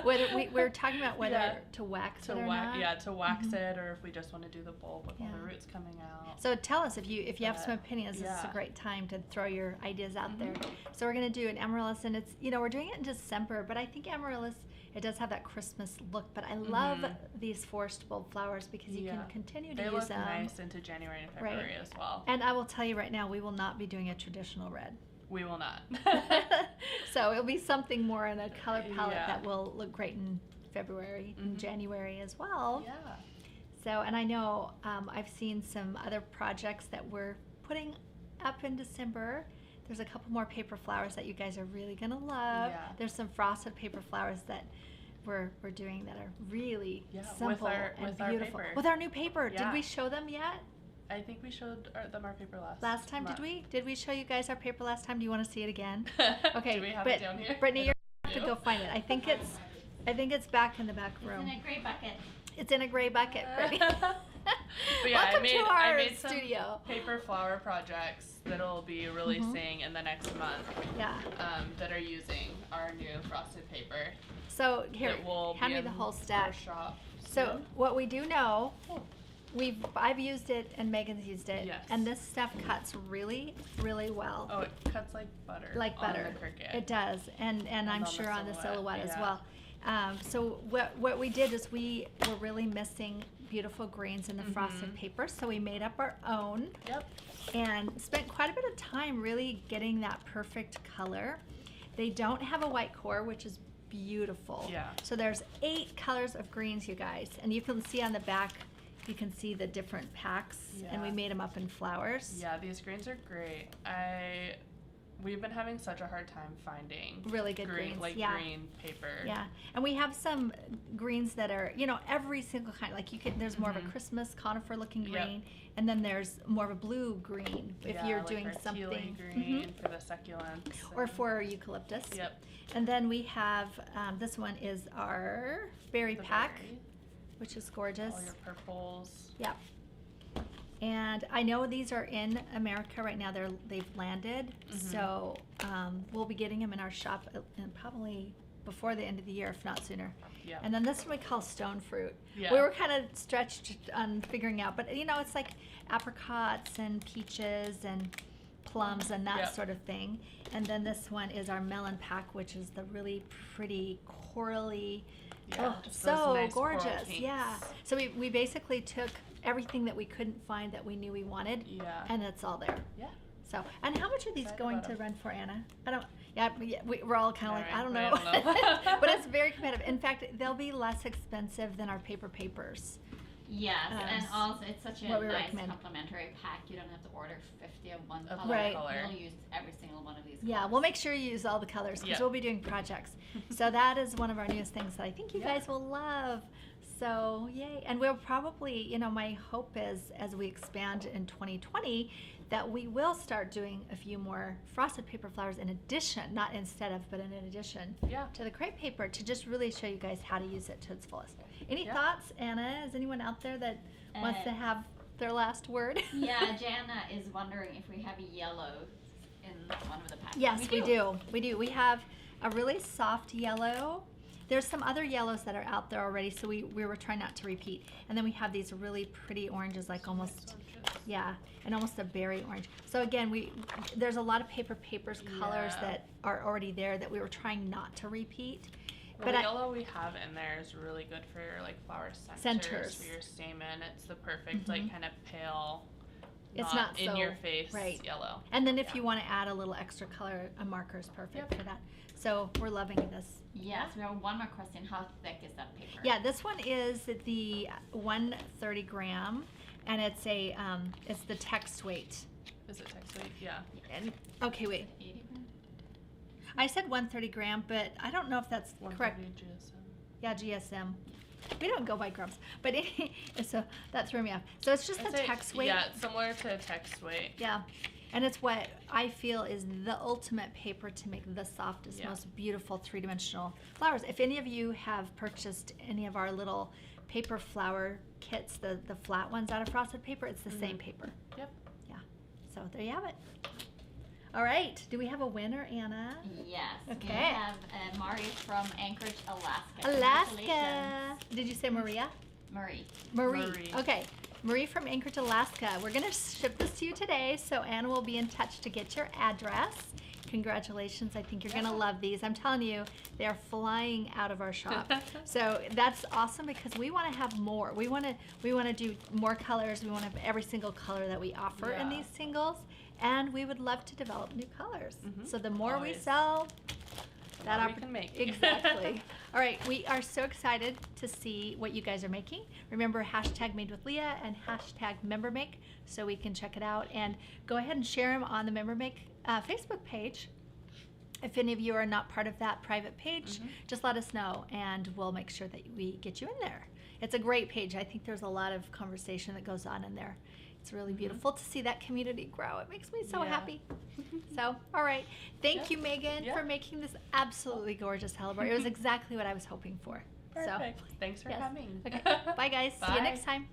Speaker 1: Whether we're talking about whether
Speaker 2: Yeah.
Speaker 1: to wax
Speaker 2: to
Speaker 1: it or
Speaker 2: wax,
Speaker 1: not.
Speaker 2: yeah, to wax it, or if we just want to do the bulb with all the
Speaker 1: Yeah.
Speaker 2: roots coming out.
Speaker 1: So tell us if you have some
Speaker 2: But,
Speaker 1: opinions. This is a
Speaker 2: yeah.
Speaker 1: great time to throw your ideas out there. So we're gonna do an amaryllis, and it's we're doing it in December, but I think amaryllis it does have that Christmas look. But I love these forest bulb flowers because you can continue to
Speaker 2: They
Speaker 1: use
Speaker 2: look
Speaker 1: them.
Speaker 2: nice into January and February as well.
Speaker 1: And I will tell you right now, we will not be doing a traditional red.
Speaker 2: We will not.
Speaker 1: So it'll be something more in a color palette
Speaker 2: Yeah.
Speaker 1: that will look great in February and January as well.
Speaker 2: Yeah.
Speaker 1: So, and I know I've seen some other projects that we're putting up in December. There's a couple more paper flowers that you guys are really gonna love.
Speaker 2: Yeah.
Speaker 1: There's some frosted paper flowers that we're doing that are really simple
Speaker 2: with our
Speaker 1: beautiful.
Speaker 2: paper.
Speaker 1: With our new paper.
Speaker 2: Yeah.
Speaker 1: Did we show them yet?
Speaker 2: I think we showed them our paper
Speaker 1: Last time,
Speaker 2: month.
Speaker 1: did we? Did we show you guys our paper last time? Do you want to see it again? Okay,
Speaker 2: Do we have
Speaker 1: but
Speaker 2: it down here?
Speaker 1: Brittany, you're gonna have to go find it. I think it's back in the back room.
Speaker 3: It's in a gray bucket.
Speaker 1: It's in a gray bucket, Brittany.
Speaker 2: But yeah,
Speaker 1: Welcome to our
Speaker 2: I made some
Speaker 1: studio.
Speaker 2: paper flower projects that'll be releasing in the next month
Speaker 1: Yeah.
Speaker 2: that are using our new frosted paper.
Speaker 1: So here,
Speaker 2: It will
Speaker 1: hand
Speaker 2: be
Speaker 1: me the
Speaker 2: in
Speaker 1: whole
Speaker 2: our
Speaker 1: stack.
Speaker 2: shop
Speaker 1: So
Speaker 2: soon.
Speaker 1: what we do know, I've used it and Megan's used it,
Speaker 2: Yes.
Speaker 1: and this stuff cuts really, really well.
Speaker 2: Oh, it cuts like butter.
Speaker 1: Like butter.
Speaker 2: On the Cricut.
Speaker 1: It does, and I'm
Speaker 2: on the
Speaker 1: sure on the silhouette as
Speaker 2: yeah.
Speaker 1: well. So what we did is we were really missing beautiful greens in the frosted paper, so we made up our own.
Speaker 2: Yep.
Speaker 1: And spent quite a bit of time really getting that perfect color. They don't have a white core, which is beautiful.
Speaker 2: Yeah.
Speaker 1: So there's 8 colors of greens, you guys, and you can see on the back. You can see the different packs, and we
Speaker 2: Yeah.
Speaker 1: made them up in flowers.
Speaker 2: Yeah, these greens are great. We've been having such a hard time finding
Speaker 1: Really good greens,
Speaker 2: like
Speaker 1: yeah.
Speaker 2: green paper.
Speaker 1: Yeah, and we have some greens that are, every single kind. Like there's more of a Christmas conifer-looking
Speaker 2: Yep.
Speaker 1: green, and then there's more of a blue green if
Speaker 2: Yeah,
Speaker 1: you're
Speaker 2: like
Speaker 1: doing
Speaker 2: our
Speaker 1: something.
Speaker 2: tealy green for the succulents.
Speaker 1: Or
Speaker 2: and-
Speaker 1: for eucalyptus.
Speaker 2: Yep.
Speaker 1: And then we have this one is our berry
Speaker 2: the
Speaker 1: pack,
Speaker 2: berry,
Speaker 1: which is gorgeous.
Speaker 2: all your purples.
Speaker 1: Yep. And I know these are in America right now. They've landed, so we'll be getting them in our shop probably before the end of the year, if not sooner.
Speaker 2: Yeah.
Speaker 1: And then this one we call stone fruit.
Speaker 2: Yeah.
Speaker 1: We were kind of stretched on figuring out, but it's like apricots and peaches and plums and that
Speaker 2: Yep.
Speaker 1: sort of thing. And then this one is our melon pack, which is the really pretty corally.
Speaker 2: Yeah,
Speaker 1: Oh,
Speaker 2: just
Speaker 1: so
Speaker 2: those nice coral
Speaker 1: gorgeous.
Speaker 2: pinks.
Speaker 1: Yeah. So we basically took everything that we couldn't find that we knew we wanted,
Speaker 2: Yeah.
Speaker 1: and it's all there.
Speaker 2: Yeah.
Speaker 1: So, and how much are these
Speaker 2: Excited
Speaker 1: going
Speaker 2: about
Speaker 1: to
Speaker 2: 'em.
Speaker 1: run for, Anna? I don't. Yeah, we're all kind of like,
Speaker 2: All
Speaker 1: I don't
Speaker 2: right,
Speaker 1: know.
Speaker 2: I don't know.
Speaker 1: But it's very competitive. In fact, they'll be less expensive than our paper papers.
Speaker 3: Yes, and also it's such a
Speaker 1: what we
Speaker 3: nice
Speaker 1: recommend.
Speaker 3: complimentary pack. You don't have to order 50 of one
Speaker 2: Of
Speaker 3: color.
Speaker 1: Right.
Speaker 2: color.
Speaker 3: You'll use every single one of these
Speaker 1: Yeah,
Speaker 3: colors.
Speaker 1: we'll make sure you use all the colors because
Speaker 2: Yeah.
Speaker 1: we'll be doing projects. So that is one of our newest things that I think you
Speaker 2: Yeah.
Speaker 1: guys will love. So yay. And we'll probably, you know, my hope is as we expand in 2020 that we will start doing a few more frosted paper flowers in addition, not instead of, but in addition to the crepe paper, to just really show you guys how to use it to its fullest. Any thoughts, Anna? Is anyone out there that wants to have their last word?
Speaker 3: Yeah, Jana is wondering if we have yellow in one of the packs.
Speaker 1: Yes, we do. We do. We have a really soft yellow. There's some other yellows that are out there already, so we were trying not to repeat. And then we have these really pretty oranges, like almost, and almost a berry orange. So again, there's a lot of papers colors that are already there that we were trying not to repeat.
Speaker 2: Well, the yellow we have in there is really good for your like flower centers for your stamen. It's the perfect like kind of pale,
Speaker 1: it's not
Speaker 2: in
Speaker 1: so,
Speaker 2: your face yellow.
Speaker 1: And then if you want to add a little extra color, a marker is perfect for that. So we're loving this.
Speaker 3: Yes, we have one more question. How thick is that paper?
Speaker 1: Yeah, this one is the 130 gram, and it's it's the text weight.
Speaker 2: Is it text weight? Yeah.
Speaker 1: And, okay, wait.
Speaker 3: 80 gram?
Speaker 1: I said 130 gram, but I don't know if that's correct.
Speaker 2: GSM.
Speaker 1: Yeah, GSM. We don't go by grams, but so that threw me off. So it's just the text weight.
Speaker 2: Yeah, it's similar to text weight.
Speaker 1: Yeah, and it's what I feel is the ultimate paper to make the softest, most beautiful three-dimensional flowers. If any of you have purchased any of our little paper flower kits, the flat ones out of frosted paper, it's the same paper.
Speaker 2: Yep.
Speaker 1: Yeah. So there you have it. All right. Do we have a winner, Anna?
Speaker 3: Yes.
Speaker 1: Okay.
Speaker 3: We have Mari from Anchorage, Alaska.
Speaker 1: Alaska. Did you say Maria?
Speaker 3: Marie.
Speaker 1: Marie. Okay. Marie from Anchorage, Alaska. We're going to ship this to you today, so Anna will be in touch to get your address. Congratulations. I think you're going to love these. I'm telling you, they're flying out of our shop. So that's awesome because we want to have more. We want to do more colors. We want to have every single color that we offer in these singles. And we would love to develop new colors. So the more we sell,
Speaker 2: the more we can make.
Speaker 1: Exactly. All right, we are so excited to see what you guys are making. Remember #MadeWithLeah and #MemberMake so we can check it out. And go ahead and share them on the MemberMake Facebook page. If any of you are not part of that private page, just let us know and we'll make sure that we get you in there. It's a great page. I think there's a lot of conversation that goes on in there. It's really beautiful to see that community grow. It makes me so happy. So, all right. Thank you, Megan, for making this absolutely gorgeous Hellebore. It was exactly what I was hoping for.
Speaker 2: Perfect. Thanks for coming.
Speaker 1: Okay. Bye, guys. See you next time.